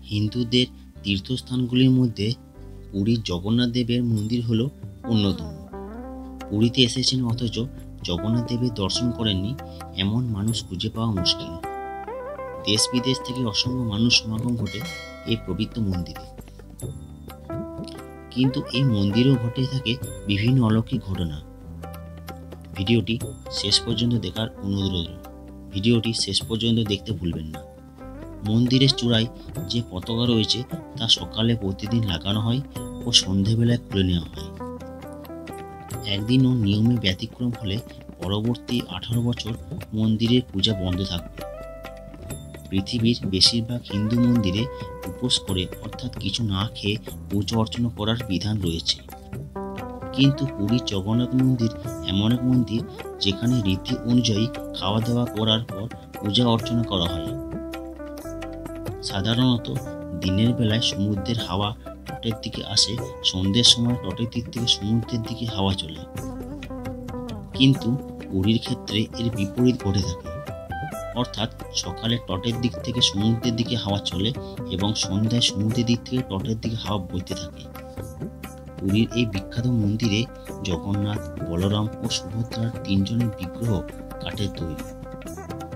হিন্দুদের তীর্থস্থানগুলির মধ্যে পুরীর জগন্নাথ দেবের মন্দির হলো অন্যতম। পুরীতে এসেছেন অথচ জগন্নাথ দেবের দর্শন করেননি এমন মানুষ খুঁজে পাওয়া মুশকিল। দেশ বিদেশ থেকে অসংখ্য মানুষ সমাগম ঘটে এই পবিত্র মন্দিরে। কিন্তু এই মন্দিরেও ঘটে থাকে বিভিন্ন অলৌকিক ঘটনা। ভিডিওটি শেষ পর্যন্ত দেখার অনুরোধ রইল। ভিডিওটি শেষ পর্যন্ত দেখতে ভুলবেন না। মন্দিরের চূড়ায় যে পতাকা রয়েছে তা সকালে প্রতিদিন লাগানো হয় ও সন্ধেবেলায় খুলে নেওয়া হয়। একদিনও নিয়মে ব্যতিক্রম হলে পরবর্তী 18 বছর মন্দিরের পূজা বন্ধ থাকবে। পৃথিবীর বেশিরভাগ হিন্দু মন্দিরে উপোস করে অর্থাৎ কিছু না খেয়ে পূজা অর্চনা করার বিধান রয়েছে। কিন্তু পুরীর জগন্নাথ মন্দির এমন এক মন্দির যেখানে রীতি অনুযায়ী খাওয়া দাওয়া করার পর পূজা অর্চনা করা হয়। সাধারণত দিনের বেলায় সমুদ্রের হাওয়া তটের দিকে আসে, সন্ধ্যের সময় তটের দিক থেকে সমুদ্রের দিকে হাওয়া চলে। কিন্তু পুরীর ক্ষেত্রে এর বিপরীত ঘটে থাকে, অর্থাৎ সকালে তটের দিক থেকে সমুদ্রের দিকে হাওয়া চলে এবং সন্ধ্যায় সমুদ্রের দিক থেকে তটের দিকে হাওয়া বইতে থাকে। পুরীর এই বিখ্যাত মন্দিরে জগন্নাথ, বলরাম ও সুভদ্রার 3 জনের বিগ্রহ কাঠের তৈরি।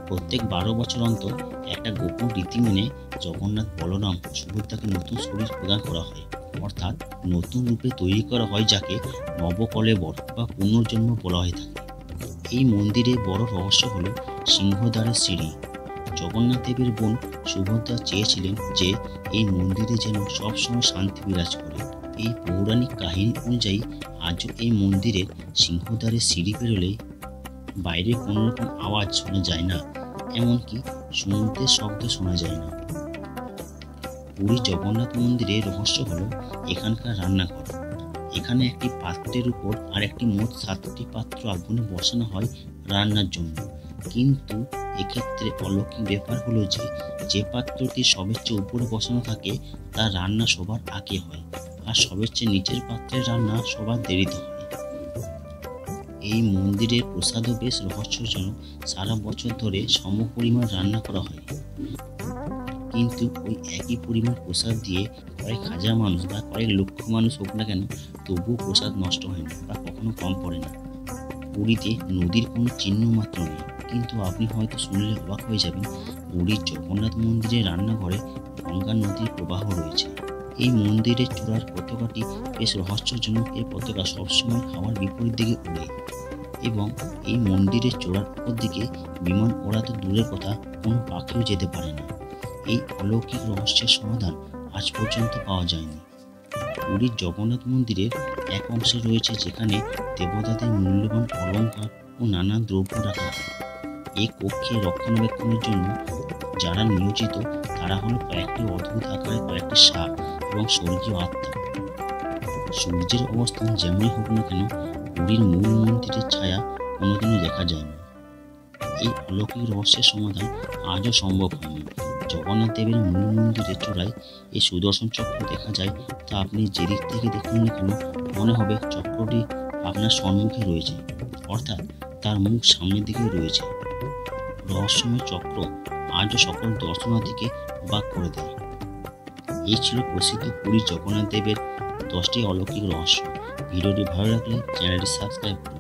প্রত্যেক 12 বছর অন্তর একটা গোপন রীতি মেনে জগন্নাথ, বলরাম, সুভদ্রাকে নতুন শরীর প্রদান করা হয়, অর্থাৎ নতুন রূপে তৈরি করা হয়, যাকে নবকলেবর বা পুনর্জন্ম বলা হয়ে থাকে। এই মন্দিরে বড় রহস্য হলো সিংহদ্বারের সিঁড়ি। জগন্নাথ দেবের বোন সুভদ্রা চেয়েছিলেন যে এই মন্দিরে যেন সবসময় শান্তি বিরাজ করে। এই পৌরাণিক কাহিনী অনুযায়ী আজও এই মন্দিরের সিংহদ্বারের সিঁড়ি পেরোলে বাইরে কোনো রকম আওয়াজ শোনা যায় না, এমনকি সমুদ্রের শব্দ শোনা যায় না। পুরী জগন্নাথ মন্দিরের রহস্য হলো এখানকার রান্নাঘর। এখানে একটি পাত্রের উপর আর একটি মোট 7টি পাত্র আগুনে বসানো হয় রান্নার জন্য। কিন্তু এক্ষেত্রে অলৌকিক ব্যাপার হলো যে পাত্রটি সবের চেয়ে উপরে বসানো থাকে তার রান্না সবার আগে হয়, আর সবের চেয়ে নিচের পাত্রের রান্না সবার দেরিতে হয়। এই মন্দিরের প্রসাদও বেশ রহস্যজনক। সারা বছর ধরে সমপরিমাণ রান্না করা হয়, কিন্তু ওই একই পরিমাণ প্রসাদ দিয়ে কয়েক হাজার মানুষ বা কয়েক লক্ষ মানুষ হোক না কেন, তবুও প্রসাদ নষ্ট হয় না বা কখনো কম পড়ে না। পুরীতে নদীর কোনো চিহ্ন মাত্র নেই, কিন্তু আপনি হয়তো শুনলে অবাক হয়ে যাবেন, পুরীর জগন্নাথ মন্দিরের রান্নাঘরে গঙ্গা নদীর প্রবাহ রয়েছে। এই মন্দিরের চূড়ার পতাকাটি বেশ রহস্যজনক। এই পতাকা সবসময় হাওয়ার বিপরীত দিকে উড়ে এবং এই মন্দিরের চূড়ার উপর দিকে বিমান ওড়া তো দূরের কথা, কোনো পাখিও যেতে পারে না। এই অলৌকিক রহস্যের সমাধান আজ পর্যন্ত পাওয়া যায়নি। পুরীর জগন্নাথ মন্দিরের এক অংশে রয়েছে যেখানে দেবতাদের মূল্যবান অলঙ্কার ও নানা দ্রব্য রাখা হয়। এই কক্ষে রক্ষণাবেক্ষণের জন্য যারা নিয়োজিত তারা হলো কয়েকটি অদ্ভুত আকারের কয়েকটি সাপ এবং স্বর্গীয় আত্মা। সূর্যের অবস্থান যেমনই হোক না কেন, পুরীর মূল মন্দিরের ছায়া কোনোদিনও দেখা যায় না। এই অলৌকিক রহস্যের সমাধান আজও সম্ভব হয়নি। জগন্নাথ দেবের মূল মন্দিরের চূড়ায় এই সুদর্শন চক্র দেখা যায়, তা আপনি যেদিক থেকে দেখুন না কেন মনে হবে চক্রটি আপনার সম্মুখে রয়েছে, অর্থাৎ তার মুখ সামনের দিকে রয়েছে। রহস্যময় চক্র আজও সকল দর্শনার্থীকে অবাক করে দেয়। এই ছিল প্রসিদ্ধ পুরীর জগন্নাথ দেবের 10টি অলৌকিক রহস্য। ভিডিওটি ভালো লাগলে চ্যানেলটি সাবস্ক্রাইব করুন।